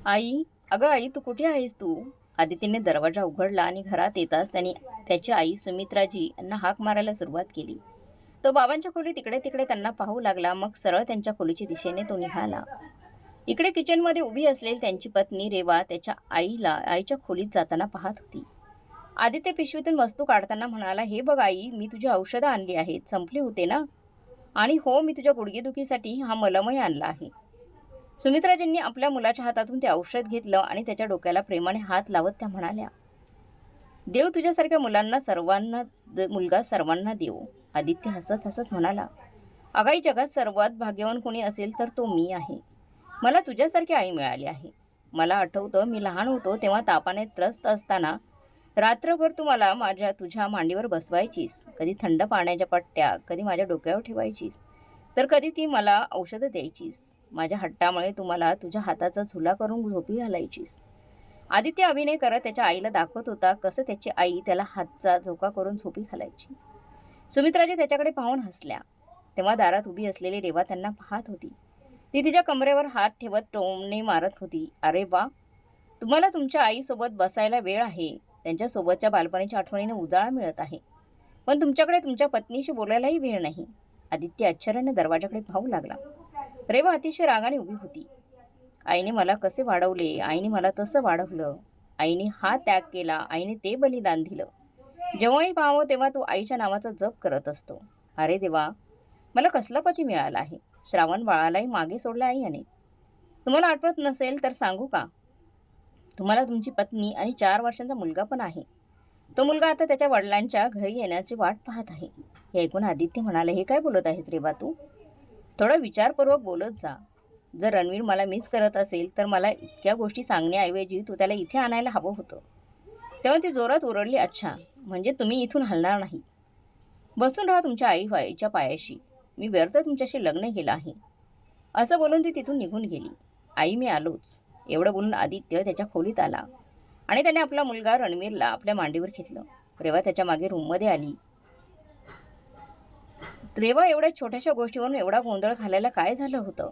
आई, अगं आई, तू कुठे आहेस तू? आदितीने दरवाजा उघडला आणि घरात येताच त्यांनी त्याची आई सुमित्राजी यांना हाक मारायला सुरुवात केली. तो बाबांच्या खोली तिकडे तिकडे त्यांना पाहू लागला. मग सरळ त्यांच्या खोलीच्या दिशेने तो निघाला. इकडे किचनमध्ये उभी असलेली त्यांची पत्नी रेवा त्याच्या आईच्या खोलीत जाताना पाहत होती. आदित्य पिशवीतून वस्तू काढताना म्हणाला, हे बघ आई, मी तुझी औषधं आणली आहेत. संपली होते ना? आणि हो, मी तुझ्या गुडघेदुखीसाठी हा मलमही आणला आहे. सुमित्राजींनी आपल्या मुलाच्या हातातून ते औषध घेतलं आणि त्याच्या डोक्याला प्रेमाने हात लावत त्या म्हणाल्या, देव तुझ्यासारख्या मुलगा सर्वांना देव. आदित्य हसत हसत म्हणाला, अगाई, जगात सर्वात भाग्यवान कोणी असेल तर तो मी आहे. मला तुझ्यासारखी आई मिळाली आहे. मला आठवतं, मी लहान होतो तेव्हा तापाने त्रस्त असताना रात्रभर तू मला तुझ्या मांडीवर बसवायचीस. कधी थंड पाण्याच्या पट्ट्या कधी माझ्या डोक्यावर ठेवायचीस, तर कधी ती मला औषधं द्यायचीस. माझ्या हट्टामुळे तू मला तुझ्या हाताचा झुला करून झोपी घालायचीस. आदित्य अभिनय करत त्याच्या आईला दाखवत होता कसं त्याची आई त्याला हातचा झोका करून झोपी घालायची. सुमित्राजी त्याच्याकडे पाहून हसल्या. तेव्हा दारात उभी असलेली रेवा त्यांना पाहत होती. ती तिच्या कमरेवर हात ठेवत टोमणे मारत होती. अरे वा, तुम्हाला तुमच्या आईसोबत बसायला वेळ आहे. त्यांच्यासोबतच्या बालपणीच्या आठवणीने उजाळा मिळत आहे. पण तुमच्याकडे तुमच्या पत्नीशी बोलायलाही वेळ नाही. आदित्य आश्चर्याने दरवाजाकडे पाहू लागला. रेवा अतिशय रागाने उभी होती. आईने मला कसे वाढवले, आईने मला तसं वाढवलं, आईने हा त्याग केला, आईने ते बलिदान दिलं. जेव्हाही पाहावं तेव्हा तो आईच्या नावाचा जप करत असतो. अरे देवा, मला कसला पती मिळाला आहे. श्रावण बाळालाही मागे सोडलं आई याने. तुम्हाला आठवत नसेल तर सांगू का, तुम्हाला तुमची पत्नी आणि 4 वर्षांचा मुलगा पण आहे. तो मुलगा आता त्याच्या वडिलांच्या घरी येण्याची वाट पाहत आहे. हे ऐकून आदित्य म्हणाले, हे काय बोलत आहेस रेवा तू? थोडा विचारपूर्वक बोलत जा. जर रणवीर मला मिस करत असेल तर मला इतक्या गोष्टी सांगण्याऐवजी तू त्याला इथे आणायला हवं होतं. तेव्हा ती जोरात ओरडली, अच्छा, म्हणजे तुम्ही इथून हलणार नाही. बसून राहा तुमच्या आईच्या पायाशी. मी व्यर्थ तुमच्याशी लग्न केलं आहे. असं बोलून ती तिथून निघून गेली. आई, मी आलोच. एवढं बोलून आदित्य त्याच्या खोलीत आला आणि त्याने आपला मुलगा रणवीरला आपल्या मांडीवर घेतलं. रेवा त्याच्या मागे रूममध्ये आली. रेवा, एवढ्या छोट्याशा गोष्टीवरून एवढा गोंधळ घालायला काय झालं होतं?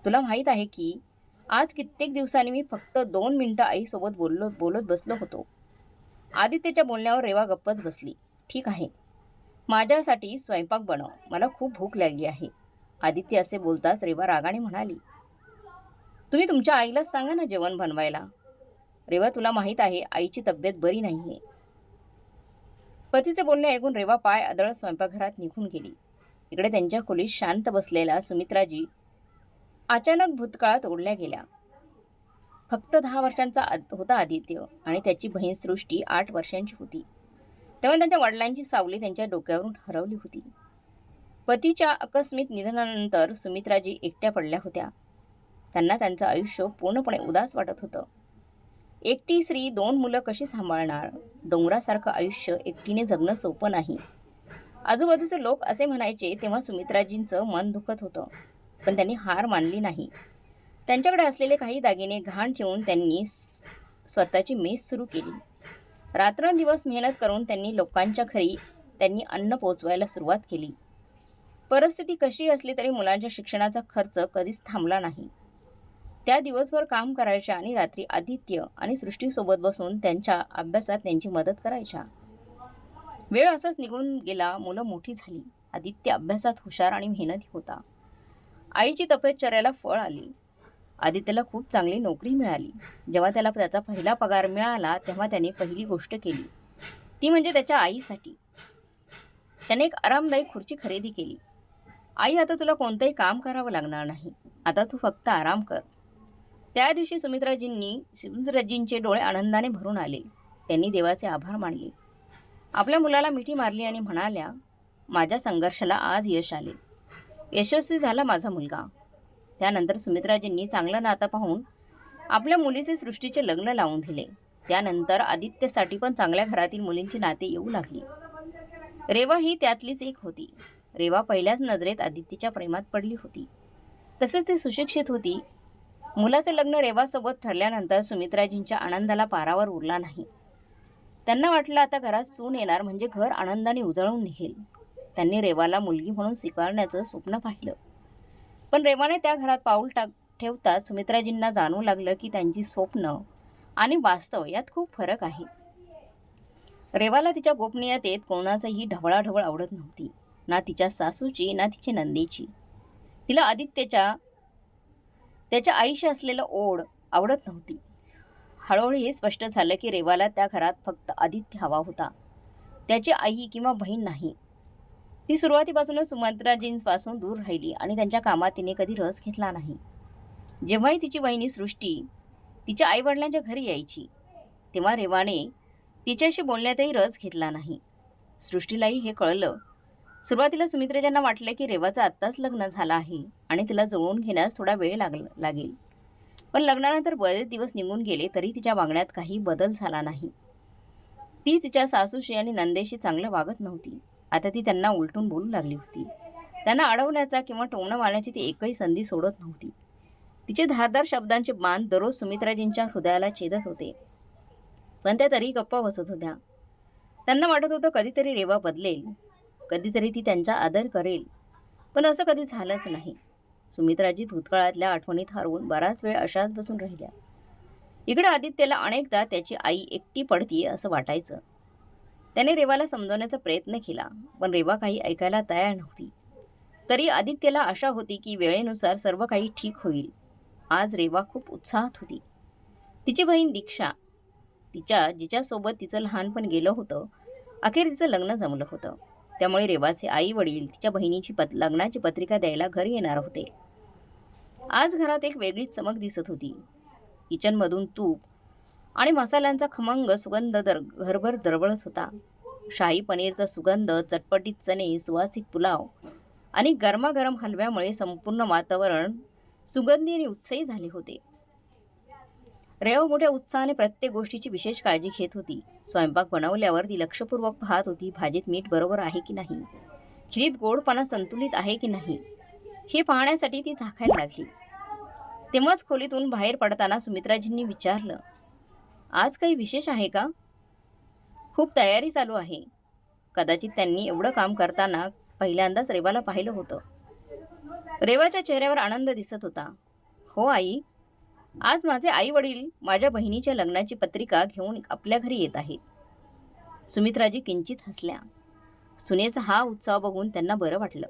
तुला माहीत आहे की आज कित्येक दिवसांनी मी फक्त 2 मिनिटं आईसोबत बोलत बसलो होतो. आदित्यच्या बोलण्यावर रेवा गप्पच बसली. ठीक आहे, माझ्यासाठी स्वयंपाक बनव, मला खूप भूक लागली आहे. आदित्य असे बोलताच रेवा रागाने म्हणाली, तुम्ही तुमच्या आईलाच सांगा ना जेवण बनवायला. रेवा, तुला माहीत आहे आईची तब्येत बरी नाहीये. पतीचे बोलणे ऐकून रेवा पाय आदळत स्वयंपाकघरात निघून गेली. इकडे त्यांच्या खोलीत शांत बसलेला सुमित्राजी अचानक भूतकाळात ओढल्या गेल्या. फक्त 10 वर्षांचा होता आदित्य आणि त्याची बहीण सृष्टी 8 वर्षांची होती. तेव्हा त्यांच्या वडिलांची सावली त्यांच्या डोक्यावरून हरवली होती. पतीच्या आकस्मिक निधनानंतर सुमित्राजी एकट्या पडल्या होत्या. त्यांना त्यांचं आयुष्य पूर्णपणे उदास वाटत होतं. एकटी स्त्री 2 मुलं कशी सांभाळणार? डोंगरासारखं आयुष्य एकटीने जगणं सोपं नाही. आजूबाजूचे लोक असे म्हणायचे तेव्हा सुमित्राजींचं मन दुखत होतं. पण त्यांनी हार मानली नाही. त्यांच्याकडे असलेले काही दागिने गहाण ठेवून त्यांनी स्वतःची मेस सुरू केली. रात्रंदिवस मेहनत करून लोकांच्या घरी त्यांनी अन्न पोचवायला सुरुवात केली. परिस्थिती कशी असली तरी मुलांच्या शिक्षणाचा खर्च कधीच थांबला नाही. त्या दिवसभर काम करायच्या आणि रात्री आदित्य आणि सृष्टीसोबत बसून त्यांच्या अभ्यासात त्यांची मदत करायच्या. वेळ असाच निघून गेला. मुलं मोठी झाली. आदित्य अभ्यासात हुशार आणि मेहनती होता. आईची तपश्चर्याला फळ आली. आदित्यला खूप चांगली नोकरी मिळाली. जेव्हा त्याला त्याचा पहिला पगार मिळाला तेव्हा त्याने पहिली गोष्ट केली ती म्हणजे त्याच्या आईसाठी त्याने एक आरामदायी खुर्ची खरेदी केली. आई, आता तुला कोणतंही काम करावं लागणार नाही. आता तू फक्त आराम कर. त्या दिवशी सुमित्राजींचे डोळे आनंदाने भरून आले. त्यांनी देवाचे आभार मानले. आपल्या मुलाला मिठी मारली आणि म्हणाल्या, माझ्या संघर्षाला आज यश आले. यशस्वी झाला माझा मुलगा. त्यानंतर सुमित्राजींनी चांगलं नातं पाहून आपल्या मुलीचे सृष्टीचे लग्न लावून दिले. त्यानंतर आदित्यसाठी पण चांगल्या घरातील मुलींची नाते येऊ लागली. रेवा ही त्यातलीच एक होती. रेवा पहिल्याच नजरेत आदित्यच्या प्रेमात पडली होती. तसेच ती सुशिक्षित होती. मुलाचे लग्न रेवासोबत ठरल्यानंतर सुमित्राजींच्या आनंदाला पारावर उरला नाही. त्यांना वाटलं आता घरात सून येणार म्हणजे घर आनंदाने उजळून निघेल. त्यांनी रेवाला मुलगी म्हणून स्वीकारण्याचं स्वप्न पाहिलं. पण रेवाने त्या घरात पाऊल ठेवताच सुमित्राजींना जाणवू लागलं की त्यांची स्वप्न आणि वास्तव यात खूप फरक आहे. रेवाला तिच्या गोपनीयतेत कोणाचंही ढवळाढवळ आवडत नव्हती. ना तिच्या सासूची ना तिच्या नंदेची. तिला आदित्यच्या त्याच्या आईशी असलेलं ओढ आवडत नव्हती. हळूहळू हे स्पष्ट झालं की रेवाला त्या घरात फक्त आदित्य हवा होता, त्याची आई किंवा बहीण नाही. ती सुरुवातीपासूनच सुमित्राजींपासून दूर राहिली आणि त्यांच्या कामात तिने कधी रस घेतला नाही. जेव्हाही तिची वहिनी सृष्टी तिच्या आईवडिलांच्या घरी यायची तेव्हा रेवाने तिच्याशी बोलण्यातही रस घेतला नाही. सृष्टीलाही हे कळलं. सुरुवातीला सुमित्राजींना वाटलं की रेवाचं आत्ताच लग्न झालं आहे आणि तिला जुळवून घेण्यास थोडा वेळ लागेल. पण लग्नानंतर बरेच दिवस निघून गेले तरी तिच्या वागण्यात काही बदल झाला नाही. ती तिच्या सासूशी आणि नंदेशी चांगलं वागत नव्हती. आता ती त्यांना उलटून बोलू लागली होती. त्यांना अडवण्याचा किंवा टोमणं मारण्याची ती एकही संधी सोडत नव्हती. तिचे धारदार शब्दांचे बाण दररोज सुमित्राजींच्या हृदयाला छेदत होते. पण त्या तरी गप्पा बसत होत्या. त्यांना वाटत होतं कधीतरी रेवा बदलेल, कधीतरी ती त्यांचा आदर करेल. पण असं कधी झालंच नाही. सुमित्राजी भूतकाळातल्या आठवणीत हरवून बराच वेळ अशाच बसून राहिल्या. इकडे आदित्यला अनेकदा त्याची आई एकटी पडतीये असं वाटायचं. त्याने रेवाला समजवण्याचा प्रयत्न केला, पण रेवा काही ऐकायला तयार नव्हती. तरी आदित्यला आशा होती की वेळेनुसार सर्व काही ठीक होईल. आज रेवा खूप उत्साहात होती. तिची बहीण दीक्षा, जिच्यासोबत तिचं लहानपण गेलं होतं, अखेर तिचं लग्न जमलं होतं. त्यामुळे रेवाचे आई वडील तिच्या बहिणीची लग्नाची पत्रिका द्यायला घरी येणार होते. आज घरात एक वेगळीच चमक दिसत होती. किचनमधून तूप आणि मसाल्यांचा खमंग सुगंध घरभर दरवळत होता. शाही पनीरचा सुगंध, चटपटीत चणे, सुवासिक पुलाव आणि गरमागरम हलव्यामुळे संपूर्ण वातावरण सुगंधी आणि उत्साही झाले होते. रेवा मोठ्या उत्साहाने प्रत्येक गोष्टीची विशेष काळजी घेत होती. स्वयंपाक बनवल्यावर ती लक्षपूर्वक पाहत होती. भाजीत मीठ बरोबर आहे की नाही, खिरीत गोडपणा संतुलित आहे की नाही, हे पाहण्यासाठी ती झाकायला लागली. तेव्हाच खोलीतून बाहेर पडताना सुमित्राजींनी विचारलं, आज काही विशेष आहे का? खूप तयारी चालू आहे. कदाचित त्यांनी एवढं काम करताना पहिल्यांदाच रेवाला पाहिलं होतं. रेवाच्या चेहऱ्यावर आनंद दिसत होता. हो आई, आज माझे आई वडील माझ्या बहिणीच्या लग्नाची पत्रिका घेऊन आपल्या घरी येत आहेत. सुमित्राजी किंचित हसल्या. सुनेचा हा उत्साह बघून त्यांना बरं वाटलं.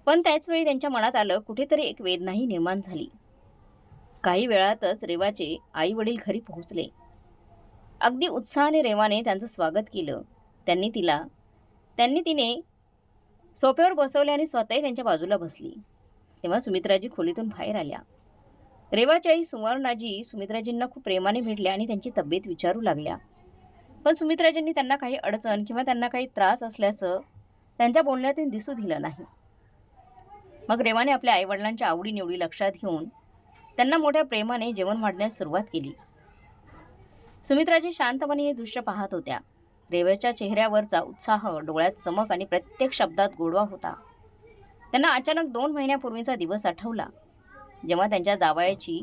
पण त्याचवेळी त्यांच्या मनात आलं, कुठेतरी एक वेदनाही निर्माण झाली. काही वेळातच रेवाचे आई वडील घरी पोहोचले. अगदी उत्साहाने रेवाने त्यांचं स्वागत केलं. तिने सोफ्यावर बसवले आणि स्वतःही त्यांच्या बाजूला बसली. तेव्हा सुमित्राजी खोलीतून बाहेर आल्या. रेवाची आई सुवर्णाजी सुमित्राजींना खूप प्रेमाने भेटल्या आणि त्यांची तब्येत विचारू लागल्या. पण सुमित्राजींनी त्यांना काही अडचण किंवा त्यांना काही त्रास असल्याचं त्यांच्या बोलण्यातून दिसू दिलं नाही. मग रेवाने आपल्या आईवडिलांच्या आवडीनिवडी लक्षात घेऊन त्यांना मोठ्या प्रेमाने जेवण वाढण्यास सुरुवात केली. सुमित्राजी शांतपणे हे दृश्य पाहत होत्या. रेवाच्या चेहऱ्यावरचा उत्साह, डोळ्यात चमक आणि प्रत्येक शब्दात गोडवा होता. त्यांना अचानक 2 महिन्यापूर्वीचा दिवस आठवला, जेव्हा त्यांच्या जावयाची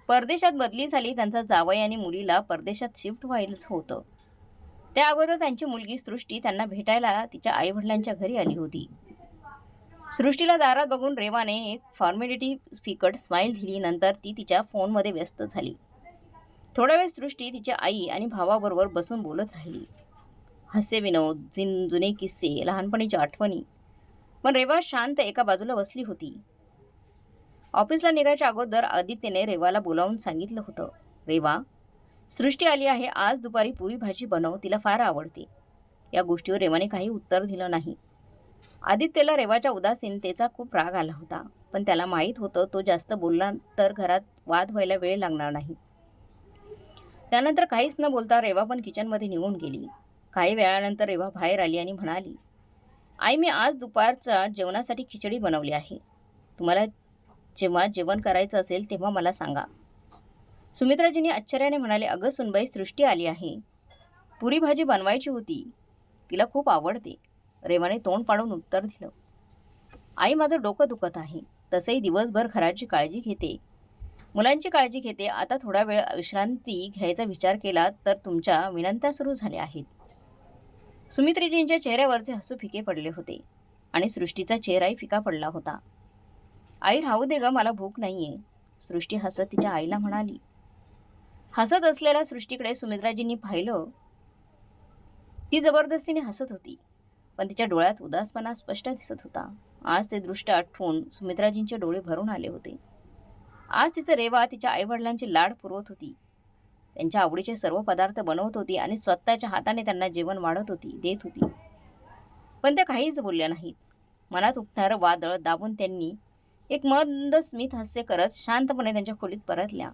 परदेशात बदली झाली. त्यांचा जावई आणि मुलीला परदेशात शिफ्ट व्हायचं होतं. त्या अगोदर त्यांची मुलगी सृष्टी त्यांना भेटायला तिच्या आईवडिलांच्या घरी आली होती. सृष्टीला दारात बघून रेवाने एक फॉर्मॅलिटी फिकट स्माईल दिली. नंतर ती तिच्या फोनमध्ये व्यस्त झाली. थोडा वेळ सृष्टी तिच्या आई आणि भावाबरोबर बसून बोलत राहिली. हास्यविनोद, जुने किस्से, लहानपणीच्या आठवणी. पण रेवा शांत एका बाजूला बसली होती. ऑफिसला निघायच्या अगोदर आदित्यने रेवाला बोलावून सांगितलं होतं, रेवा, सृष्टी आली आहे. आज दुपारी पुरी भाजी बनव, तिला फार आवडते. या गोष्टीवर रेवाने काही उत्तर दिलं नाही. आदित्यला रेवाच्या उदासीनतेचा खूप राग आला होता. पण त्याला माहीत होतं, तो जास्त बोलला तर घरात वाद व्हायला वेळ लागणार नाही. त्यानंतर काहीच न बोलता रेवा पण किचनमध्ये निघून गेली. काही वेळानंतर रेवा बाहेर आली आणि म्हणाली, आई, मी आज दुपारच्या जेवणासाठी खिचडी बनवली आहे. तुम्हाला जेव्हा जेवण करायचं असेल तेव्हा मला सांगा. सुमित्राजींनी आश्चर्याने म्हणाले, अगं सुनबाई, सृष्टी आली आहे. पुरी भाजी बनवायची होती. तिला खूप आवडते. रेवाने तोंड पाडून उत्तर दिलं. आई, माझं डोकं दुखत आहे. तसंही दिवसभर घराची काळजी घेते, मुलांची काळजी घेते. आता थोडा वेळ विश्रांती घ्यायचा विचार केला तर तुमच्या विनंत्या सुरू झाल्या आहेत. सुमित्राजींच्या चेहऱ्यावरचे हसू फिके पडले होते आणि सृष्टीचा चेहराही फिका पडला होता. आई, राहू दे ग, मला भूक नाहीये. सृष्टी हसत तिच्या आईला म्हणाली. हसत असलेल्या सृष्टीकडे सुमित्राजींनी पाहिलं. ती जबरदस्तीने हसत होती, पण तिच्या डोळ्यात उदासपणा स्पष्ट दिसत होता. आज ते दृश्य आठवून सुमित्राजींचे डोळे भरून आले होते. आज तिचं रेवा तिच्या आईवडिलांची लाड पुरवत होती. त्यांच्या आवडीचे सर्व पदार्थ बनवत होती आणि स्वतःच्या हाताने त्यांना जेवण वाढत होती, देत होती. पण त्या काहीच बोलल्या नाहीत. मनात उठणारं वादळ दाबून त्यांनी एक मंद स्मित हास्य करत शांतपणे त्यांच्या खोलीत परतल्या.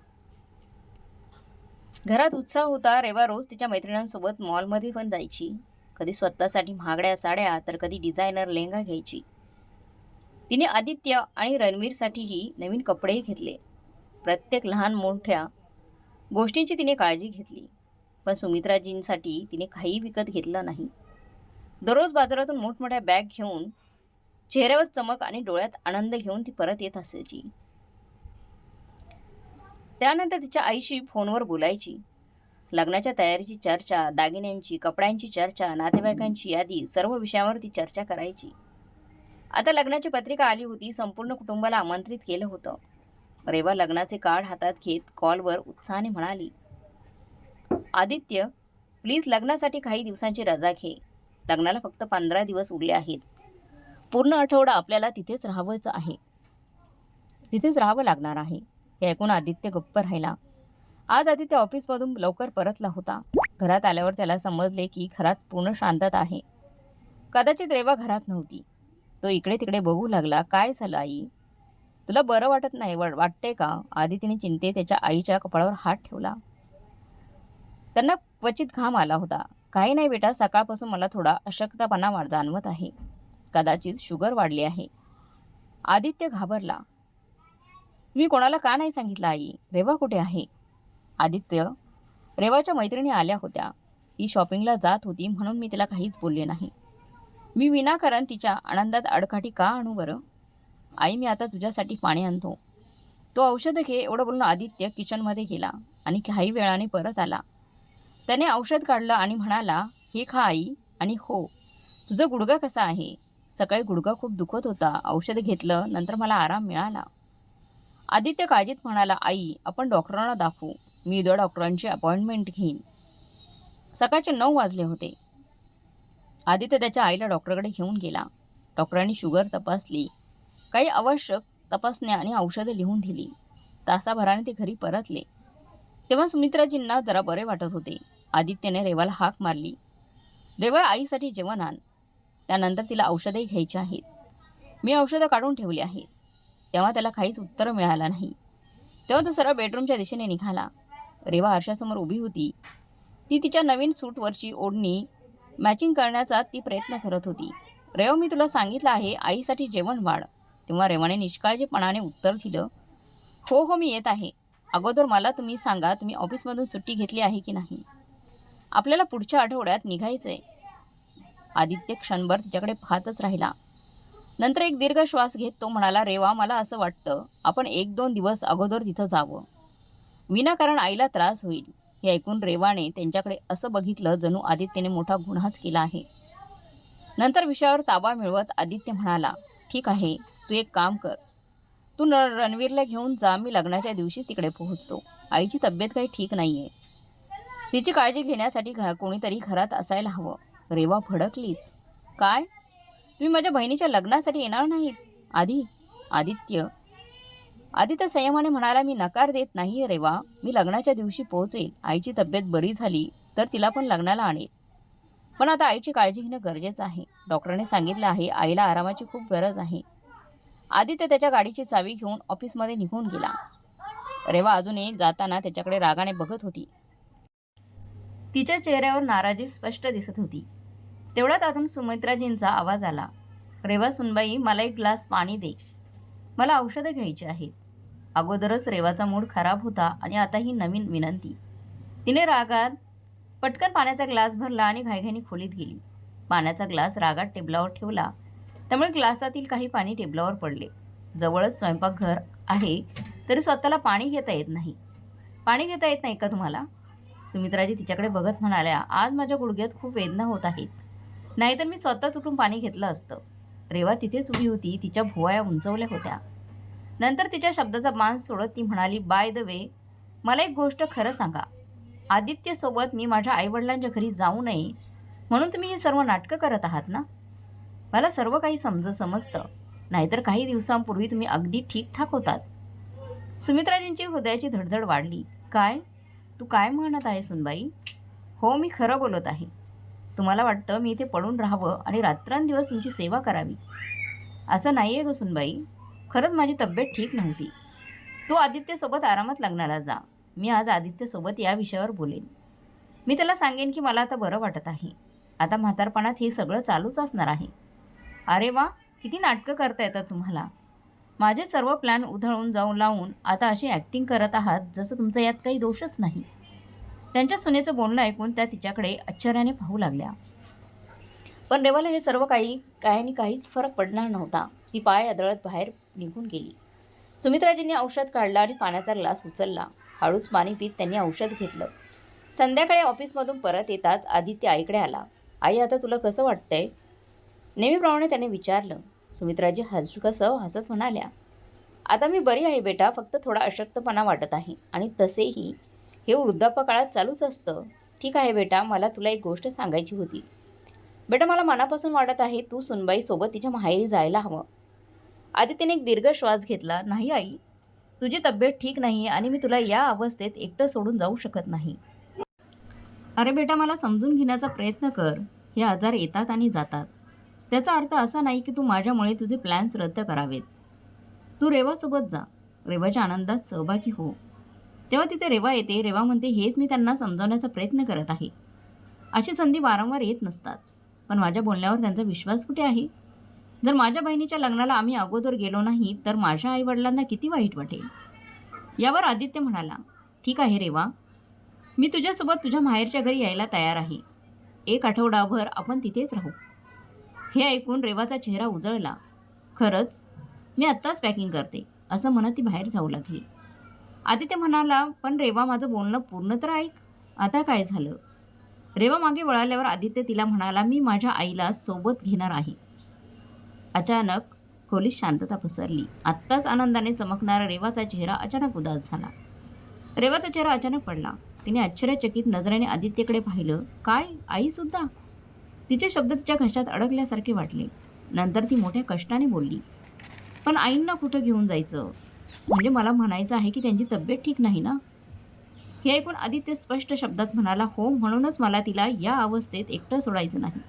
घरात उत्साह होता. रेवा रोज तिच्या मैत्रिणींसोबत मॉलमध्ये पण जायची. कधी स्वतःसाठी महागड्या साड्या तर कधी डिझायनर लेहंगा घ्यायची. तिने आदित्य आणि रणवीरसाठीही नवीन कपडेही घेतले. प्रत्येक लहान मोठ्या गोष्टींची तिने काळजी घेतली. पण सुमित्राजींसाठी तिने काही विकत घेतलं नाही. दररोज बाजारातून मोठमोठ्या बॅग घेऊन चेहऱ्यावर चमक आणि डोळ्यात आनंद घेऊन ती परत येत असायची. त्यानंतर तिच्या आईशी फोनवर बोलायची. लग्नाच्या तयारीची चर्चा, दागिन्यांची, कपड्यांची चर्चा, नातेवाईकांची यादी, सर्व विषयावर ती चर्चा करायची. आता लग्नाची पत्रिका आली होती. संपूर्ण कुटुंबाला आमंत्रित केलं होतं. रेवा लग्नाचे कार्ड हातात घेत कॉलवर उत्साहाने म्हणाली, आदित्य, प्लीज लग्नासाठी काही दिवसांची रजा घे. लग्नाला फक्त 15 दिवस उरले आहेत. पूर्ण आठवडा आपल्याला तिथेच राहावंच आहे. तिथेच राहावं लागणार आहे. हे ऐकून आदित्य गप्प राहिला. आज आदित्य ऑफिसमधून लवकर परतला होता. घरात आल्यावर त्याला समजले की घरात पूर्ण शांतता आहे. कदाचित रेवा घरात नव्हती. तो इकडे तिकडे बघू लागला. काय झालं आई? तुला बरं वाटत नाही वाटते का? आदितीने चिंतेत त्याच्या आईच्या कपाळावर हात ठेवला. त्यांना क्वचित घाम आला होता. काही नाही बेटा, सकाळपासून मला थोडा अशक्तपणा जाणवत आहे. कदाचित शुगर वाढली आहे. आदित्य घाबरला. मी कोणाला का नाही सांगितलं आई? रेवा कुठे आहे? आदित्य, रेवाच्या मैत्रिणी आल्या होत्या. ती शॉपिंगला जात होती म्हणून मी तिला काहीच बोलले नाही. मी विनाकारण तिच्या आनंदात अडकाठी का आणू बरं? आई, मी आता तुझ्यासाठी पाणी आणतो. तो औषध घे. एवढं बोलून आदित्य किचनमध्ये गेला आणि काही वेळाने परत आला. त्याने औषध काढलं आणि म्हणाला, हे खा आई. आणि हो, तुझा गुडघा कसा आहे? सकाळी गुडघा खूप दुखत होता. औषध घेतलं, नंतर मला आराम मिळाला. आदित्य काळजीत म्हणाला, आई, आपण डॉक्टरांना दाखवू. मी उद्या डॉक्टरांची अपॉइंटमेंट घेईन. सकाळचे 9 वाजले होते. आदित्य त्याच्या आईला डॉक्टरकडे घेऊन गेला. डॉक्टरांनी शुगर तपासली. काही आवश्यक तपासण्या आणि औषधं लिहून दिली. तासाभराने ते घरी परतले. तेव्हा सुमित्राजींना जरा बरे वाटत होते. आदित्यने रेवाला हाक मारली, रेवा, आईसाठी जेवण आण. त्यानंतर तिला औषधही घ्यायची आहेत. मी औषधं काढून ठेवली आहेत. तेव्हा त्याला काहीच उत्तर मिळालं नाही. तेव्हा तो सरळ बेडरूमच्या दिशेने निघाला. रेवा आरशासमोर उभी होती. ती तिच्या नवीन सूटवरची ओढणी मॅचिंग करण्याचा ती प्रयत्न करत होती. रेवा, मी तुला सांगितलं आहे आईसाठी जेवण वाढ. तेव्हा रेवाने निष्काळजीपणाने उत्तर दिलं, हो हो, मी येत आहे. अगोदर मला तुम्ही सांगा, तुम्ही ऑफिसमधून सुट्टी घेतली आहे की नाही? आपल्याला पुढच्या आठवड्यात निघायचंय. आदित्य क्षणभर तिच्याकडे पाहतच राहिला. नंतर एक दीर्घ श्वास घेत तो म्हणाला, रेवा, मला असं वाटतं आपण 1-2 दिवस अगोदर तिथं जावं. विनाकारण आईला त्रास होईल. हे ऐकून रेवाने त्यांच्याकडे असं बघितलं जणू आदित्यने मोठा गुन्हाच केला आहे. नंतर विषयावर ताबा मिळवत आदित्य म्हणाला, ठीक आहे, तू एक काम कर. तू रणवीरला घेऊन जा. मी लग्नाच्या दिवशीच तिकडे पोहोचतो. आईची तब्येत काही ठीक नाहीये. तिची काळजी घेण्यासाठी कोणीतरी घरात असायला हवं. रेवा भडकलीच. काय? तुम्ही माझ्या बहिणीच्या लग्नासाठी येणार नाहीत? आदित्य संयमाने म्हणाला, मी नकार देत नाही रेवा. मी लग्नाच्या दिवशी पोहोचेल. आईची तब्येत बरी झाली तर तिला पण लग्नाला आणेल. पण आता आईची काळजी घेणं गरजेचं आहे. डॉक्टरने सांगितलं आहे आईला आरामाची खूप गरज आहे. आदित्य त्याच्या गाडीची चावी घेऊन ऑफिसमध्ये निघून गेला. रेवा अजूनही जाताना त्याच्याकडे रागाने बघत होती. तिच्या चेहऱ्यावर नाराजी स्पष्ट दिसत होती. तेवढ्यात आतून सुमित्राजींचा आवाज आला, रेवा सुनबाई, मला एक ग्लास पाणी दे. मला औषधं घ्यायची आहेत. अगोदरच रेवाचा मूड खराब होता आणि आता ही नवीन विनंती. तिने रागात पटकन पाण्याचा ग्लास भरला आणि घाईघाईने खोलीत गेली. पाण्याचा ग्लास रागात टेबलावर ठेवला, त्यामुळे ग्लासातील काही पाणी टेबलावर पडले. जवळच स्वयंपाकघर आहे तरी स्वतःला पाणी घेता येत नाही. पाणी घेता येत नाही का तुम्हाला? सुमित्राजी तिच्याकडे बघत म्हणाल्या, आज माझ्या गुडघ्यात खूप वेदना होत आहेत. नाहीतर मी स्वतःच उठून पाणी घेतलं असतं. रेवा तिथेच उभी होती. तिच्या भुवया उंचवल्या होत्या. नंतर तिच्या शब्दाचा मान सोडत ती म्हणाली, बाय द वे, मला एक गोष्ट खरं सांगा. आदित्यसोबत मी माझ्या आईवडिलांच्या घरी जाऊ नये म्हणून तुम्ही ही सर्व नाटकं करत आहात ना? मला सर्व काही समजतं. नाहीतर काही दिवसांपूर्वी तुम्ही अगदी ठीकठाक होतात. सुमित्राजींची हृदयाची धडधड वाढली. काय? तू काय म्हणत आहे सुनबाई? हो, मी खरं बोलत आहे. तुम्हाला वाटतं मी इथे पडून राहावं आणि रात्रंदिवस तुमची सेवा करावी. असं नाही आहे गं सुनबाई. खरंच माझी तब्येत ठीक नव्हती. तू आदित्यसोबत आरामात लग्नाला जा. मी आज आदित्यसोबत या विषयावर बोलेन. मी त्याला सांगेन की मला आता बरं वाटत आहे. आता म्हातारपणात हे सगळं चालूच असणार आहे. अरे वा, किती नाटकं करता येतात तुम्हाला. माझे सर्व प्लॅन उधळून जाऊन लावून आता अशी ॲक्टिंग करत आहात जसं तुमचा यात काही दोषच नाही. त्यांच्या सुनेचं बोलणं ऐकून त्या तिच्याकडे आश्चर्याने पाहू लागल्या. पण रेवाला हे सर्व काहीच फरक पडणार नव्हता. ती पाय आदळत बाहेर निघून गेली. सुमित्राजींनी औषध काढलं आणि पाण्याचा ग्लास उचलला. हळूच पाणी पीत त्यांनी औषध घेतलं. संध्याकाळी ऑफिसमधून परत येताच आदित्य आईकडे आला. आई, आता तुला कसं वाटतंय? नेहमीप्रमाणे त्याने विचारलं. सुमित्राजी हलकसं हसत म्हणाल्या, आता मी बरी आहे बेटा, फक्त थोडा अशक्तपणा वाटत आहे आणि तसेही हे वृद्धापकाळात चालूच असतं. ठीक आहे बेटा, मला तुला एक गोष्ट सांगायची होती. बेटा, मला मनापासून वाटत आहे तू सुनबाईसोबत तिच्या माहेरी जायला हवं. आदित्यने एक दीर्घ श्वास घेतला. नाही आई, तुझी तब्येत ठीक नाही आणि मी तुला या अवस्थेत एकटं सोडून जाऊ शकत नाही. अरे बेटा, मला समजून घेण्याचा प्रयत्न कर. हे आजार येतात आणि जातात. त्याचा अर्थ असा नाही की तू माझ्यामुळे तुझे प्लॅन्स रद्द करावेत. तू रेवासोबत जा. रेवाच्या आनंदात सहभागी हो. तेव्हा तिथे रेवा येते. रेवा म्हणते, हेच मी त्यांना समजावण्याचा प्रयत्न करत आहे. अशी संधी वारंवार येत नसतात. पण माझ्या बोलण्यावर त्यांचा विश्वास कुठे आहे? जर माझ्या बहिणीच्या लग्नाला आम्ही अगोदर गेलो नाही तर माझ्या आईवडिलांना किती वाईट वाटेल. यावर आदित्य म्हणाला, ठीक आहे रेवा, मी तुझ्यासोबत तुझ्या माहेरच्या घरी यायला तयार आहे. 1 आठवडाभर आपण तिथेच राहू. हे ऐकून रेवाचा चेहरा उजळला. खरंच? मी आत्ताच पॅकिंग करते, असं म्हणत ती बाहेर जाऊ लागली. आदित्य म्हणाला, पण रेवा, माझं बोलणं पूर्ण तर ऐक. आता काय झालं? रेवा मागे वळाल्यावर आदित्य तिला म्हणाला, मी माझ्या आईला सोबत घेणार आहे. अचानक खोलीत शांतता पसरली. आत्ताच आनंदाने चमकणारा रेवाचा चेहरा अचानक उदास झाला. रेवाचा चेहरा अचानक पडला. तिने आश्चर्यचकित नजरेने आदित्यकडे पाहिलं. काय, आई सुद्धा? तिचे शब्द तिच्या घशात अडकल्यासारखे वाटले. नंतर ती मोठ्या कष्टाने बोलली, पण आईंना कुठं घेऊन जायचं? म्हणजे मला म्हणायचं आहे की त्यांची तब्येत ठीक नाही ना? हे ऐकून आदित्य स्पष्ट शब्दात म्हणाला, हो, म्हणूनच मला तिला या अवस्थेत एकटं सोडायचं नाही.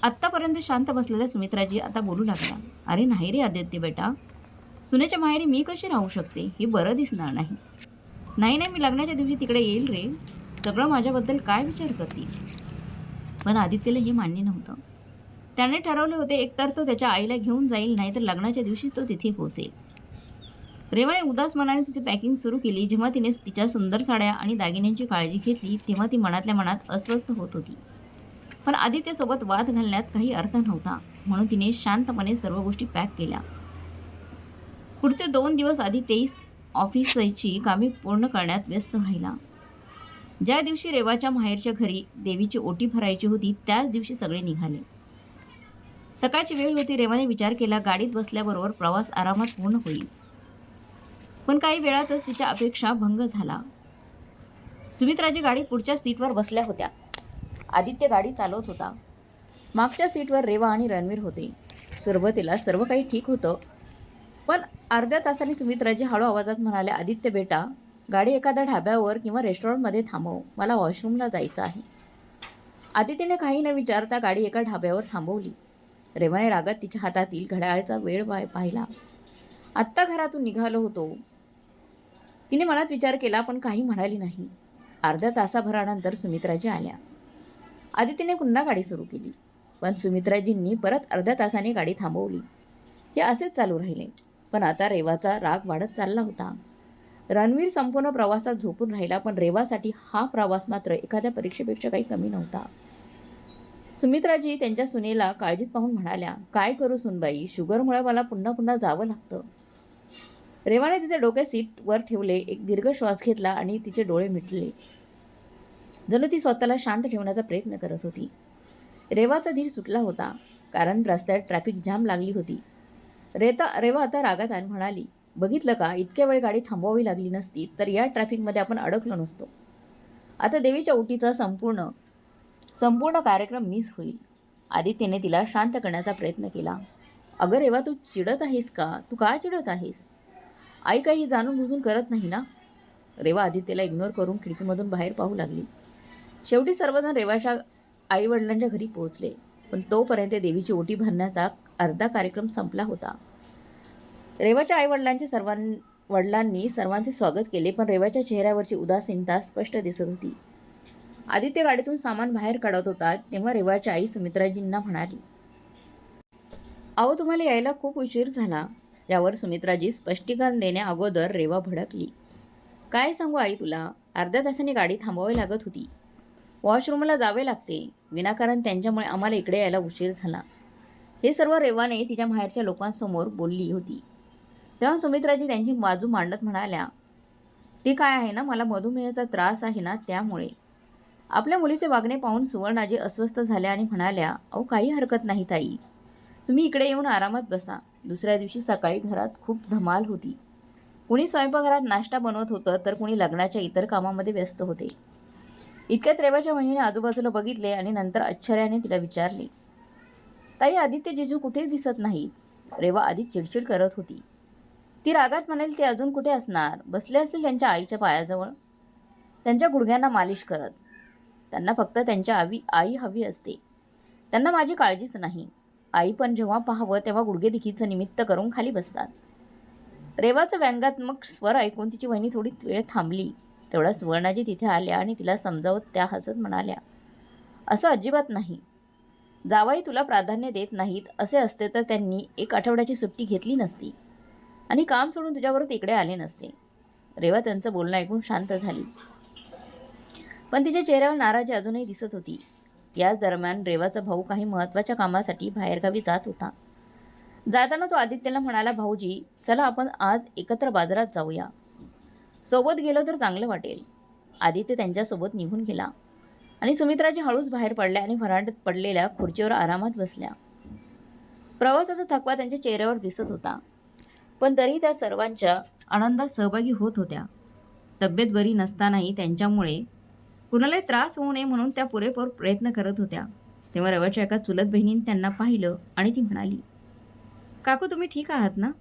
आत्तापर्यंत शांत बसलेल्या सुमित्राजी आता बोलू लागला. अरे नाही रे आदित्य बेटा, सुनेच्या माहेरी मी कशी राहू शकते? हे बरं दिसणार नाही. नाही, मी लग्नाच्या दिवशी तिकडे येईल रे. सगळं माझ्याबद्दल काय विचार करतील? पण आदित्यला हे मान्य नव्हतं. त्याने ठरवले होते, एकतर तो त्याच्या आईला घेऊन जाईल, नाहीतर लग्नाच्या दिवशी तो तिथे पोहोचेल. रेवाने उदास मनाने तिची पॅकिंग सुरू केली. जेव्हा तिने तिच्या सुंदर साड्या आणि दागिन्यांची काळजी घेतली तेव्हा ती मनातल्या मनात अस्वस्थ होत होती. पण आदित्यसोबत वाद घालण्यात काही अर्थ नव्हता, म्हणून तिने शांतपणे सर्व गोष्टी पॅक केल्या. पुढचे 2 दिवस आदित्य ऑफिसची कामे पूर्ण करण्यात व्यस्त राहिला. ज्या दिवशी रेवाच्या माहेरच्या घरी देवीची ओटी भरायची होती त्याच दिवशी सगळे निघाले. सकाळची वेळ होती. रेवाने विचार केला, गाडीत बसल्याबरोबर प्रवास आरामात पूर्ण होईल. पण काही वेळातच तिच्या अपेक्षा भंग झाला. सुमित्राजी गाडीत पुढच्या सीटवर बसल्या होत्या. आदित्य गाडी चालवत होता. मागच्या सीटवर रेवा आणि रणवीर होते. सुरुवातीला सर्व काही ठीक होतं, पण अर्ध्या तासाने सुमित्राजी हळू आवाजात म्हणाले, आदित्य बेटा, गाडी एखाद्या ढाब्यावर किंवा रेस्टॉरंटमध्ये थांबव, मला वॉशरूमला जायचं आहे. आदित्यने काही न विचारता गाडी एका ढाब्यावर थांबवली. रेवाने रागात तिच्या हातातील घड्याळाचा वेळ पाहिला. आत्ता घरातून निघालो होतो. तिने मनात विचार केला, पण काही म्हणाली नाही. अर्ध्या तासाभरानंतर सुमित्राजी आल्या. आदित्यने पुन्हा गाडी सुरू केली, पण सुमित्राजींनी परत अर्ध्या तासाने गाडी थांबवली. ते असेच चालू राहिले. पण आता रेवाचा राग वाढत चालला होता. रणवीर संपूर्ण प्रवासात झोपून राहिला, पण रेवासाठी हा प्रवास मात्र एखाद्या परीक्षेपेक्षा काही कमी नव्हता. सुमित्राजी त्यांच्या सुनेला काळजीत पाहून म्हणाल्या, काय करू सुनबाई, शुगरमुळे मला पुन्हा पुन्हा जावं लागतं. रेवाने तिचे डोके सीटवर ठेवले, एक दीर्घ श्वास घेतला आणि तिचे डोळे मिटले. जणू ती स्वतःला शांत ठेवण्याचा प्रयत्न करत होती. रेवाचा धीर सुटला होता, कारण रस्त्यात ट्रॅफिक जाम लागली होती. रेवा आता रागात आणि म्हणाली, बघितलं का, इतक्या वेळ गाडी थांबवावी लागली नसती तर या ट्रॅफिकमध्ये आपण अडकलो नसतो. आता देवीच्या ओटीचा संपूर्ण संपूर्ण कार्यक्रम मिस होईल. आदित्यने तिला शांत करण्याचा प्रयत्न केला. अगं रेवा, तू चिडत आहेस का? तू का चिडत आहेस? आई काही जाणून बुजून करत नाही ना? रेवा आदित्यला इग्नोर करून खिडकीमधून बाहेर पाहू लागली. शेवटी सर्वजण रेवाच्या आईवडिलांच्या घरी पोहोचले, पण तोपर्यंत देवीची ओटी भरण्याचा अर्धा कार्यक्रम संपला होता. रेवाच्या आईवडिलांचे वडिलांनी सर्वांचे स्वागत केले, पण रेवाच्या चेहऱ्यावरची उदासीनता स्पष्ट दिसत होती. आदित्य गाडीतून सामान बाहेर काढत होता तेव्हा रेवाची आई सुमित्राजींना म्हणाली, अहो, तुम्हाला यायला खूप उशीर झाला. यावर सुमित्राजी स्पष्टीकरण देण्या अगोदर रेवा भडकली. काय सांगू आई तुला, अर्ध्या तासाने गाडी थांबवावी लागत होती. वॉशरूमला जावे लागते. विनाकारण त्यांच्यामुळे आम्हाला इकडे यायला उशीर झाला. हे सर्व रेवाने तिच्या माहेरच्या लोकांसमोर बोलली होती. तेव्हा सुमित्राजी त्यांची बाजू मांडत म्हणाल्या, ते काय आहे ना, मला मधुमेहाचा त्रास आहे ना, त्यामुळे. आपल्या मुलीचे वागणे पाहून सुवर्णाजी अस्वस्थ झाल्या आणि म्हणाल्या, अहो काही हरकत नाही ताई, तुम्ही इकडे येऊन आरामात बसा. दुसऱ्या दिवशी सकाळी घरात खूप धमाल होती. कुणी स्वयंपाकघरात नाश्ता बनवत होतं तर कुणी लग्नाच्या इतर कामामध्ये व्यस्त होते. इतक्यात रेवाच्या बहिणीने आजूबाजूला बघितले आणि नंतर आश्चर्याने तिला विचारले, ताई, आदित्य जिजू कुठे दिसत नाहीत? रेवा आधी चिडचिड करत होती. ती रागात म्हणाली, ते अजून कुठे असणार, बसले असतील त्यांच्या आईच्या पायाजवळ, त्यांच्या गुडघ्यांना मालिश करत. त्यांना फक्त त्यांच्या आई हवी असते. त्यांना माझी काळजीच नाही. आई पण जेव्हा पाहावं तेव्हा गुडघेदुखीचं निमित्त करून खाली बसतात. रेवाचं व्यंगात्मक स्वर ऐकून तिची वहिनी थोडी वेळ थांबली. तेवढा सुवर्णाजी तिथे आल्या आणि तिला समजावत त्या हसत म्हणाल्या, असं अजिबात नाही. जावाई तुला प्राधान्य देत नाहीत असे असते तर त्यांनी 1 आठवड्याची सुट्टी घेतली नसती आणि काम सोडून तुझ्याबरोबर तिकडे आले नसते. रेवा त्यांचं बोलणं ऐकून शांत झाली, पण तिच्या चेहऱ्यावर नाराजी अजूनही दिसत होती. याच दरम्यान रेवाचा भाऊ काही महत्त्वाच्या कामासाठी बाहेरगावी जात होता. जाताना तो आदित्यला म्हणाला, भाऊजी, चला आपण आज एकत्र बाजारात जाऊया. सोबत गेलो तर चांगलं वाटेल. आदित्य त्यांच्यासोबत निघून गेला आणि सुमित्राजी हळूच बाहेर पडल्या आणि व्हरांड्यात पडलेल्या खुर्चीवर आरामात बसल्या. प्रवासाचा थकवा त्यांच्या चेहऱ्यावर दिसत होता, पण तरी त्या सर्वांच्या आनंदात सहभागी होत होत्या. तब्येत बरी नसतानाही त्यांच्यामुळे कुणालाही त्रास होऊ नये म्हणून त्या पुरेपूर प्रयत्न करत होत्या. तेव्हा रेवाच्या एका चुलत बहिणीने त्यांना पाहिलं आणि ती म्हणाली, काकू, तुम्ही ठीक आहात ना?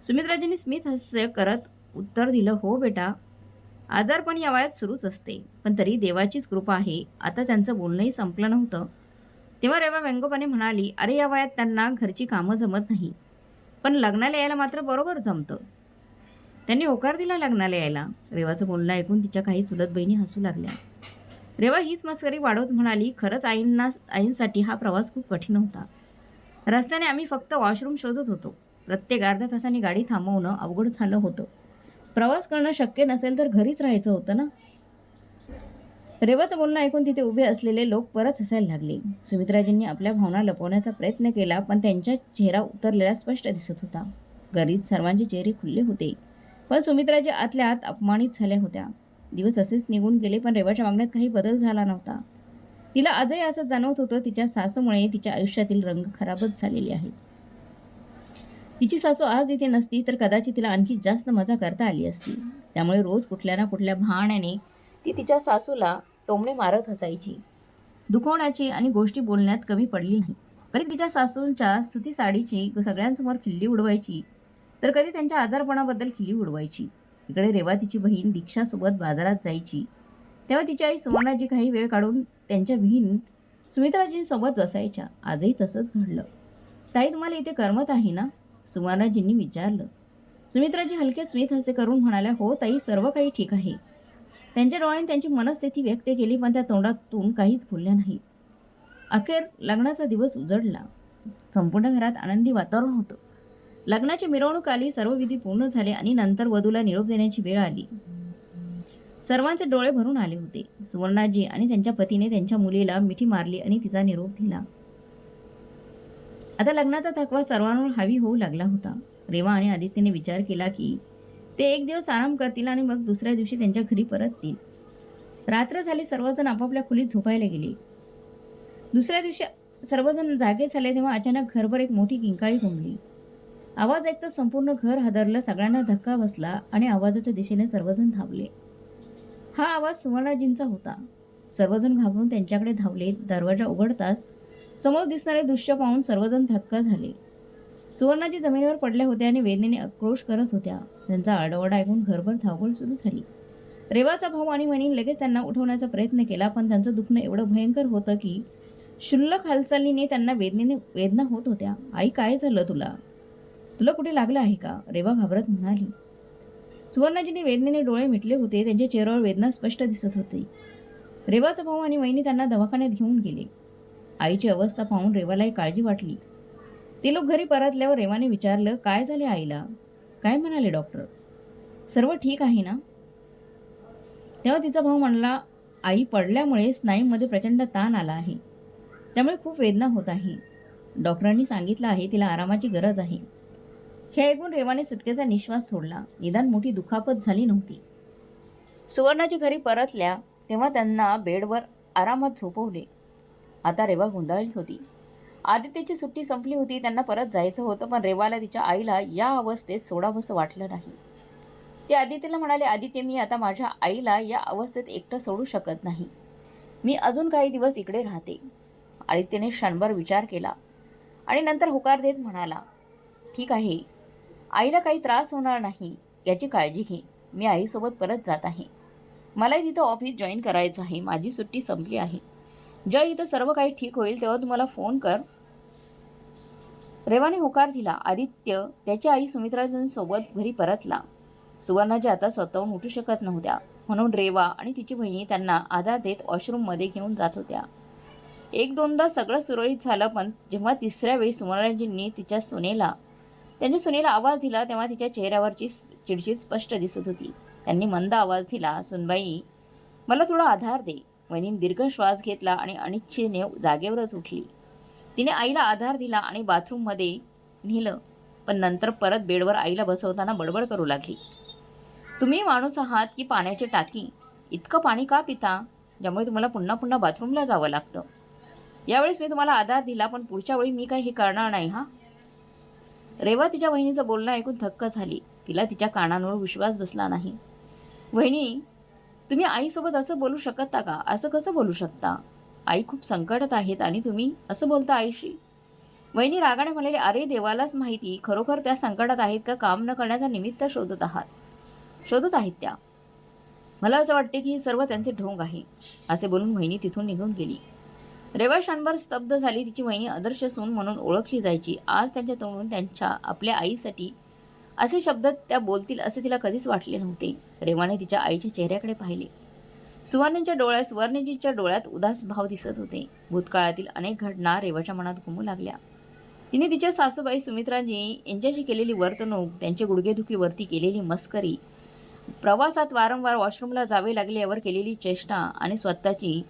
सुमित्राजींनी स्मित हास्य करत उत्तर दिलं, हो बेटा, आजारपण या वयात सुरूच असते, पण तरी देवाचीच कृपा आहे. आता त्यांचं बोलणंही संपलं नव्हतं तेव्हा रेवा व्यंगोपाने म्हणाली, अरे, या वयात त्यांना घरची कामं जमत नाही, पण लग्नाला यायला मात्र बरोबर जमतं. त्यांनी होकार दिला लग्नाला यायला. रेवाचं बोलणं ऐकून तिच्या काही चुलत बहिणी हसू लागल्या. रेवा हीच मस्करी वाढवत म्हणाली, खरंच आईंसाठी हा प्रवास खूप कठीण होता. रस्त्याने आम्ही फक्त वॉशरूम शोधत होतो. प्रत्येक अर्ध्या तासाने गाडी थांबवणं अवघड झालं होतं. प्रवास करणं शक्य नसेल तर घरीच राहायचं होतं ना. रेवाचं बोलणं ऐकून तिथे उभे असलेले लोक परत हसायला लागले. सुमित्राजींनी आपल्या भावना लपवण्याचा प्रयत्न केला, पण त्यांच्या चेहरा उतरलेला स्पष्ट दिसत होता. घरीत सर्वांचे चेहरे खुलले होते, पण सुमित्राजी आतल्या आत अपमानित झाल्या होत्या. दिवस असेच निघून गेले, पण रेवाच्या वागण्यात काही बदल झाला नव्हता. तिला आजही असं जाणवत होतं, तिच्या सासूमुळे तिच्या आयुष्यातील रंग खराबच झालेले आहेत. तिची सासू आज इथे नसती तर कदाचित तिला आणखी जास्त मजा करता आली असती. त्यामुळे रोज कुठल्या ना कुठल्या बहाण्याने ती तिच्या सासूला टोमणे मारत हसायची. दुखवण्याची आणि गोष्टी बोलण्यात कमी पडली नाही. कधी तिच्या सासूंच्या सुती साडीची सगळ्यांसमोर खिल्ली उडवायची, तर कधी त्यांच्या आजारपणाबद्दल खिल्ली उडवायची. इकडे रेवा तिची बहीण दीक्षासोबत बाजारात जायची, तेव्हा तिची आई सुवर्णाजी काही वेळ काढून त्यांच्या बहीण सुमित्राजींसोबत बसायच्या. आजही तसंच घडलं. ताई, तुम्हाला इथे करमत आहे ना? सुवर्णाजींनी विचारलं. सुमित्राजी हलके स्मित हास्य करून म्हणाल्या, हो ताई, सर्व काही ठीक आहे. त्यांच्या डोळ्यांनी त्यांची मनस्थिती व्यक्त केली, पण त्या तोंडातून काहीच बोलल्या नाही. अखेर लग्नाचा दिवस उजडला. संपूर्ण घरात आनंदी वातावरण होतं. लग्नाची मिरवणूक आली, सर्व विधी पूर्ण झाले आणि नंतर वधूला निरोप देण्याची वेळ आली. सर्वांचे डोळे भरून आले होते. सुवर्णाजी आणि त्यांच्या पतीने त्यांच्या मुलीला मिठी मारली आणि तिचा निरोप दिला. आता लग्नाचा थकवा सर्वांवर हावी होऊ लागला होता. रेवा आणि आदित्यने विचार केला की ते एक दिवस आराम करतील आणि मग दुसऱ्या दिवशी त्यांच्या घरी परततील. रात्र झाली, सर्वजण आपापल्या खोलीत झोपायला गेले. दुसऱ्या दिवशी सर्वजण जागे झाले तेव्हा अचानक घरभर एक मोठी किंकाळी घुमली. आवाज ऐकताच संपूर्ण घर हादरलं. सगळ्यांना धक्का बसला आणि आवाजाच्या दिशेने सर्वजण धावले. हा आवाज सुवर्णाजींचा होता. सर्वजण घाबरून त्यांच्याकडे धावले. दरवाजा उघडताच समोर दिसणारे दृश्य पाहून सर्वजण थक्क झाले. सुवर्णाजी जमिनीवर पडल्या होत्या आणि वेदनेने आक्रोश करत होत्या. त्यांचा आरडाओरडा ऐकून घरभर धावपळ सुरू झाली. रेवाचा भाऊ आणि वहिनी लगेच त्यांना उठवण्याचा प्रयत्न केला, पण त्यांचं दुखणं एवढं भयंकर होतं की क्षुल्लक हालचालीने त्यांना वेदना होत होत्या. आई, काय झालं तुला? तुला कुठे लागलं आहे का? रेवा घाबरत म्हणाली. सुवर्णाजीने वेदनेने डोळे मिटले होते. त्यांच्या चेहऱ्यावर वेदना स्पष्ट दिसत होती. रेवाचा भाऊ आणि वहिनी त्यांना दवाखान्यात घेऊन गेले. आईची अवस्था पाहून रेवालाही काळजी वाटली. ते लोक घरी परतल्यावर रेवाने विचारलं, काय झाले आईला? काय म्हणाले डॉक्टर? सर्व ठीक आहे ना? तेव्हा तिचा भाऊ म्हणला, आई पडल्यामुळे स्नायूंमध्ये प्रचंड ताण आला आहे. त्यामुळे खूप वेदना होत आहे. डॉक्टरांनी सांगितलं आहे तिला आरामाची गरज आहे. हे ऐकून रेवाने सुटकेचा निश्वास सोडला. निदान मोठी दुखापत झाली नव्हती. सुवर्णाची घरी परतल्या तेव्हा त्यांना बेडवर आरामात झोपवले. आता रेवा गोंधळली होती. आदित्यची सुट्टी संपली होती. त्यांना परत जायचं होतं, पण रेवाला तिच्या आईला या अवस्थेत सोडावंसं वाटलं नाही. ते आदित्यला म्हणाले, आदित्य, मी आता माझ्या आईला या अवस्थेत एकटं सोडू शकत नाही. मी अजून काही दिवस इकडे राहते. आदित्यने क्षणभर विचार केला आणि नंतर होकार देत म्हणाला, ठीक आहे, आईला काही त्रास होणार नाही याची काळजी घे. मी आईसोबत परत जात आहे. मलाही तिथं ऑफिस जॉईन करायचं आहे. माझी सुट्टी संपली आहे. जेव्हा इथं सर्व काही ठीक होईल तेव्हा तुम्हाला फोन कर. रेवाने होकार दिला. आदित्य त्याची आई सुमित्राजींसोबत घरी परतला. सुवर्णाजी आता स्वतःहून उठू शकत नव्हत्या, म्हणून रेवा आणि तिची बहिणी त्यांना आधार देत वॉशरूममध्ये घेऊन जात होत्या. एक दोनदा सगळं सुरळीत झालं, पण जेव्हा तिसऱ्या वेळी सुवर्णाजींनी त्यांच्या सुनेला आवाज दिला तेव्हा तिच्या चेहऱ्यावरची चिडचिड स्पष्ट दिसत होती. त्यांनी मंद आवाज दिला, सुनबाई, मला थोडा आधार दे. वहिनीने दीर्घ श्वास घेतला आणि अनिच्छेने जागेवरच उठली. तिने आईला आधार दिला आणि बाथरूममध्ये नेलं, पण नंतर परत बेडवर आईला बसवताना बडबड करू लागली. तुम्ही माणूस आहात की पाण्याची टाकी? इतकं पाणी का पिता ज्यामुळे तुम्हाला पुन्हा पुन्हा बाथरूमला जावं लागतं? यावेळेस मी तुम्हाला आधार दिला, पण पुढच्या वेळी मी काही हे करणार नाही हा. रेवा तिच्या वहिनीचं बोलणं ऐकून थक्क झाली. तिला तिच्या कानांवर विश्वास बसला नाही. वहिनी, तुम्ही आईसोबत असं बोलू शकता का? असं कसं बोलू शकता? आई खूप संकटात आहेत आणि तुम्ही असं बोलता आईशी? वहिनी रागाने म्हणाले, अरे देवालाच माहिती, खरोखर त्या संकटात आहेत का काम न करण्याचा निमित्त शोधत आहेत त्या. मला असं वाटते की हे सर्व त्यांचे ढोंग आहे. असे बोलून वहिनी तिथून निघून गेली. रेवा क्षणभर स्तब्ध झाली. तिची वहिनी आदर्श सून म्हणून ओळखली जायची. आज त्यांच्या तोंडून आपल्या आईसाठी असे शब्द त्या बोलतील असे तिला कधीच वाटले नव्हते. रेवाने तिच्या आईच्या चेहऱ्याकडे पाहिले. सुवर्णजीच्या डोळ्यात उदास भाव दिसत होते. भूतकाळातील अनेक घटना रेवाच्या मनात घुमू लागल्या. तिने तिच्या सासूबाई सुमित्राजी यांच्याशी केलेली वर्तणूक, त्यांची गुडघेदुखीवरती केलेली मस्करी, प्रवासात वारंवार वॉशरूमला जावे लागले यावर केलेली चेष्टा आणि स्वतःची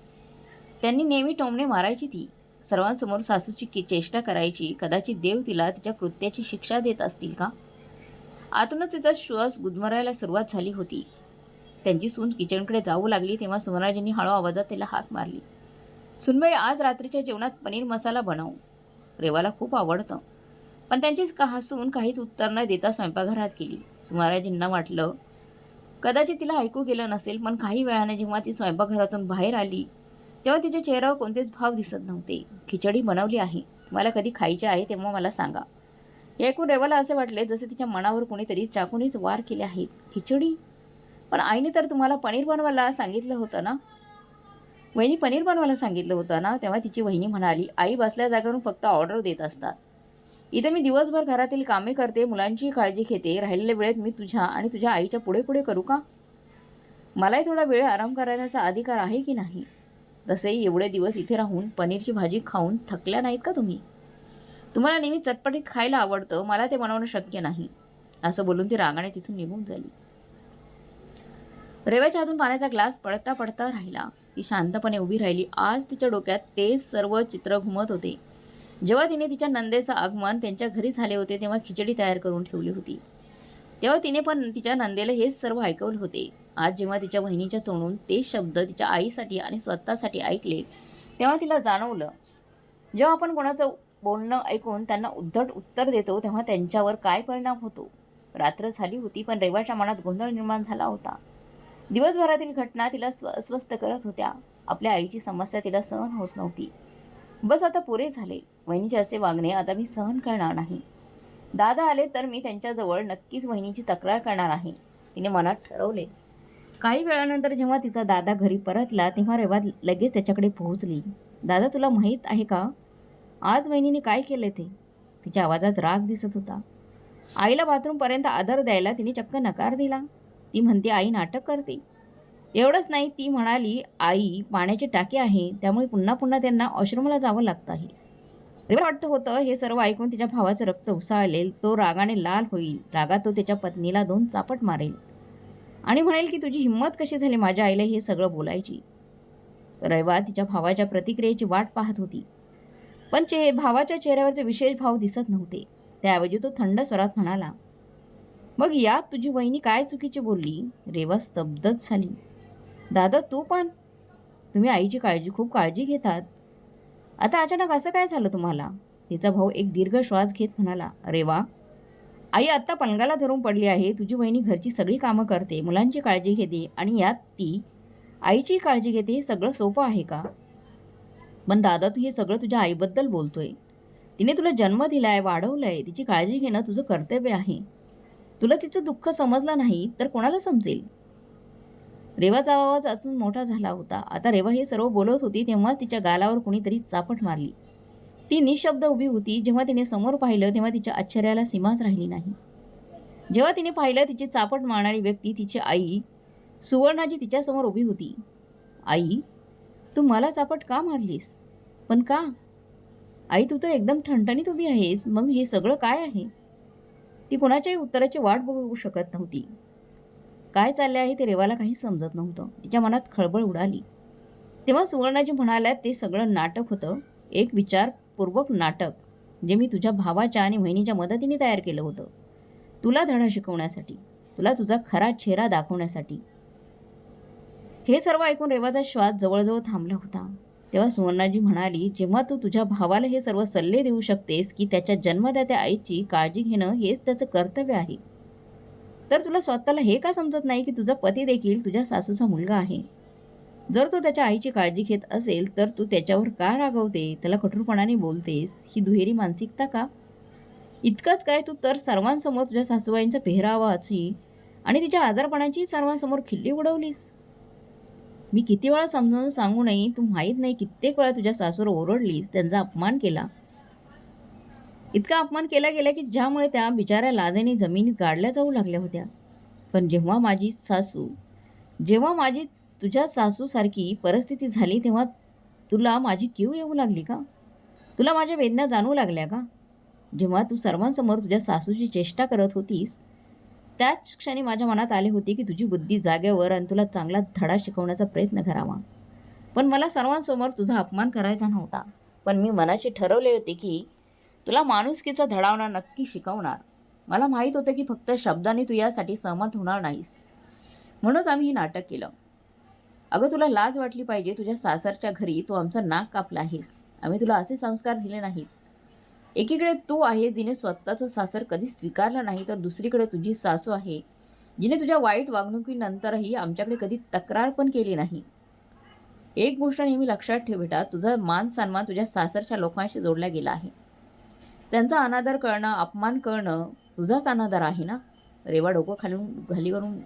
त्यांनी नेहमी टोमणे मारायची ती सर्वांसमोर सासूची चेष्टा करायची. कदाचित देव तिला तिच्या कृत्याची शिक्षा देत असतील का? आतूनच तिचा श्वास गुदमरायला सुरुवात झाली होती. त्यांची सून किचनकडे जाऊ लागली तेव्हा सुवर्णाजींनी हळू आवाजात तिला हाक मारली. सुनबाई, आज रात्रीच्या जेवणात पनीर मसाला बनव. रेवाला खूप आवडतं. पण त्यांची सून काहीच उत्तर न देता स्वयंपाकघरात गेली. सुवर्णाजींना वाटलं कदाचित तिला ऐकू गेलं नसेल, पण काही वेळाने जेव्हा ती स्वयंपाकघरातून बाहेर आली तेव्हा तिच्या चेहऱ्यावर कोणतेच भाव दिसत नव्हते. खिचडी बनवली आहे. तुम्हाला कधी खायची आहे तेव्हा मला सांगा. हे ऐकून रेवाला असे वाटले जसे तिच्या मनावर कोणीतरी चाकूनेच वार केले आहेत. खिचडी? पण आईने तर तुम्हाला पनीर बनवायला सांगितलं होतं ना? वहिनी, पनीर बनवायला सांगितलं होतं ना? तेव्हा तिची वहिनी म्हणाली, आई बसल्या जागेवरून फक्त ऑर्डर देत असतात. इथे मी दिवसभर घरातील कामे करते, मुलांची काळजी घेते. राहिलेल्या वेळेत मी तुझ्या आणि तुझ्या आईच्या पुढे पुढे करू का? मलाही थोडा वेळ आराम करण्याचा अधिकार आहे की नाही? तसेही एवढे दिवस इथे राहून पनीरची भाजी खाऊन थकल्या नाहीत का तुम्ही? तुम्हाला नेहमी चटपटीत खायला आवडतं, मला ते बनवणं शक्य नाही. असं बोलून ती रागाने तिथून निघून झाली. रेवाच्या हातून पाण्याचा ग्लास पडता पडता राहिला. ती शांतपणे उभी राहिली. आज तिच्या डोक्यात तेच सर्व चित्र घुमत होते. जेव्हा तिने तिच्या नंदेचं आगमन त्यांच्या घरी झाले होते तेव्हा खिचडी तयार करून ठेवली होती. तेव्हा तिने पण तिच्या नंदेला हेच सर्व ऐकवले होते. आज जेव्हा तिच्या बहिणीच्या तोंडून तेच शब्द तिच्या आईसाठी आणि स्वतःसाठी ऐकले तेव्हा तिला जाणवलं, जेव्हा आपण कोणाचं बोलणं ऐकून त्यांना उद्धट उत्तर देतो तेव्हा त्यांच्यावर काय परिणाम होतो. रात्र झाली होती, पण रेवाच्या मनात गोंधळ निर्माण झाला होता. दिवसभरातील घटना तिला अस्वस्थ करत होत्या. आपल्या आईची समस्या तिला सहन होत नव्हती. बस आता पुरे झाले. वहिनीचे असे वागणे आता मी सहन करणार नाही. दादा आले तर मी त्यांच्याजवळ नक्कीच वहिनीची तक्रार करणार आहे, तिने मनात ठरवले. काही वेळानंतर जेव्हा तिचा दादा घरी परतला तेव्हा रेवा लगेच त्याच्याकडे पोहोचली. दादा, तुला माहीत आहे का आज वहिनीने काय केले ते? तिच्या आवाजात राग दिसत होता. आईला बाथरूमपर्यंत आदर द्यायला तिने चक्क नकार दिला. ती म्हणते आई नाटक करते. एवढंच नाही, ती म्हणाली आई पाण्याची टाकी आहे, त्यामुळे पुन्हा पुन्हा त्यांना वॉशरूमला जावं लागतं आहे. रेवाला वाटतं होतं हे सर्व ऐकून तिच्या भावाचं रक्त उसळलेल. तो रागाने लाल होईल. रागात तो त्याच्या पत्नीला 2 चापट मारेल आणि म्हणेल की तुझी हिंमत कशी झाली माझ्या आईला हे सगळं बोलायची. रेवा तिच्या भावाच्या प्रतिक्रियेची वाट पाहत होती, पण भावाच्या चेहऱ्यावरचे विशेष भाव दिसत नव्हते. त्याऐवजी तो थंड स्वरात म्हणाला, मग यात तुझी वहिनी काय चुकीची बोलली? रेवा स्तब्धच झाली. दादा, तू पण? तुम्ही आईची खूप काळजी घेतात. आता अचानक असं काय झालं तुम्हाला? तिचा भाऊ एक दीर्घ श्वास घेत म्हणाला, रेवा, आई आत्ता पलंगाला धरून पडली आहे. तुझी वहिनी घरची सगळी कामं करते, मुलांची काळजी घेते आणि यात ती आईची काळजी घेते. हे सगळं सोपं आहे का? पण दादा, तू हे सगळं तुझ्या आईबद्दल बोलतोय. तिने तुला जन्म दिलाय, वाढवलंय. तिची काळजी घेणं तुझं कर्तव्य आहे. तुला तिचं दुःख समजलं नाही तर कोणाला समजेल? रेवाचा आवाज अजून मोठा झाला होता. आता रेवा हे सर्व बोलत होती तेव्हाच तिच्या गालावर कुणीतरी चापट मारली. ती निशब्द उभी होती. जेव्हा तिने समोर पाहिलं तेव्हा तिच्या आश्चर्याला सीमाच राहिली नाही. जेव्हा तिने पाहिलं तिची चापट मारणारी व्यक्ती तिची आई सुवर्णाजी तिच्यासमोर उभी होती. आई, तू मला चापट का मारलीस? पण का? आई, तू तर एकदम ठणठणीत उभी आहेस. मग हे सगळं काय आहे? ती कोणाच्याही उत्तराची वाट बघू शकत नव्हती. काय चालले आहे ते रेवाला काही समजत नव्हतं. तिच्या मनात खळबळ उडाली. तेव्हा सुवर्णाजी म्हणाल्या, ते सगळं नाटक होतं, एक विचारपूर्वक नाटक, जे मी तुझ्या भावाच्या आणि बहिणीच्या मदतीने तयार केलं होतं. तुला धडा शिकवण्यासाठी, तुला तुझा खरा चेहरा दाखवण्यासाठी. हे सर्व ऐकून रेवाचा श्वास जवळजवळ थांबला होता. तेव्हा सुवर्णाजी म्हणाली, जेव्हा तू तुझ्या भावाला हे सर्व सल्ले देऊ शकतेस की त्याच्या जन्मदात्या आईची काळजी घेणं हेच त्याचं कर्तव्य आहे, तर तुला स्वतःला हे का समजत नाही की तुझा पती देखील तुझ्या सासूचा मुलगा आहे? जर तो त्याच्या आईची काळजी घेत असेल तर तू त्याच्यावर का रागवते, त्याला कठोरपणाने बोलतेस? ही दुहेरी मानसिकता का? इतकंच काय, तू तर सर्वांसमोर तुझ्या सासूबाईंच्या पेहरावाची आणि तिच्या आजारपणाची सर्वांसमोर खिल्ली उडवलीस. मी किती वेळा समजावून सांगूनही तू माहीत नाही कित्येक वेळा तुझ्या सासूवर ओरडलीस, त्यांचा अपमान केला. इतका अपमान केला गेला की ज्यामुळे त्या बिचाऱ्या लाजेने जमिनीत गाडल्या जाऊ लागल्या होत्या. पण जेव्हा माझी तुझ्या सासूसारखी परिस्थिती झाली तेव्हा तुला माझी कीव येऊ लागली का? तुला माझ्या वेदना जाणवू लागल्या का? जेव्हा तू सर्वांसमोर तुझ्या सासूची चेष्टा करत होतीस त्याच क्षणी माझ्या मनात आले होते की तुझी बुद्धी जागेवर आणि तुला चांगला धडा शिकवण्याचा प्रयत्न करावा. पण मला सर्वांसमोर तुझा अपमान करायचा नव्हता. पण मी मनाशी ठरवले होते की तुला माणुसकीचा धडावणार नक्की शिकवणार. मला माहीत होतं की फक्त शब्दांनी तू यासाठी सहमत होणार नाहीस, म्हणूनच आम्ही हे नाटक केलं. अगं, तुला लाज वाटली पाहिजे. तुझ्या सासरच्या घरी तू आमचं नाक कापलं आहेस. आम्ही तुला असे संस्कार दिले नाहीत. एकीकडे तू आहे जिने स्वतःचं सासर कधीच स्वीकारलं नाही, तर दुसरीकडे तुझी सासू आहे जिने तुझ्या वाईट वागणुकीनंतरही आमच्याकडे कधी तक्रार पण केली नाही. एक गोष्ट नेहमी लक्षात ठेव बेटा, तुझा मान सन्मान तुझ्या सासरच्या लोकांशी जोडला गेला आहे. त्यांचा अनादर करणं, अपमान करणं तुझाच अनादर आहे ना? रेवा डोकं खाली करून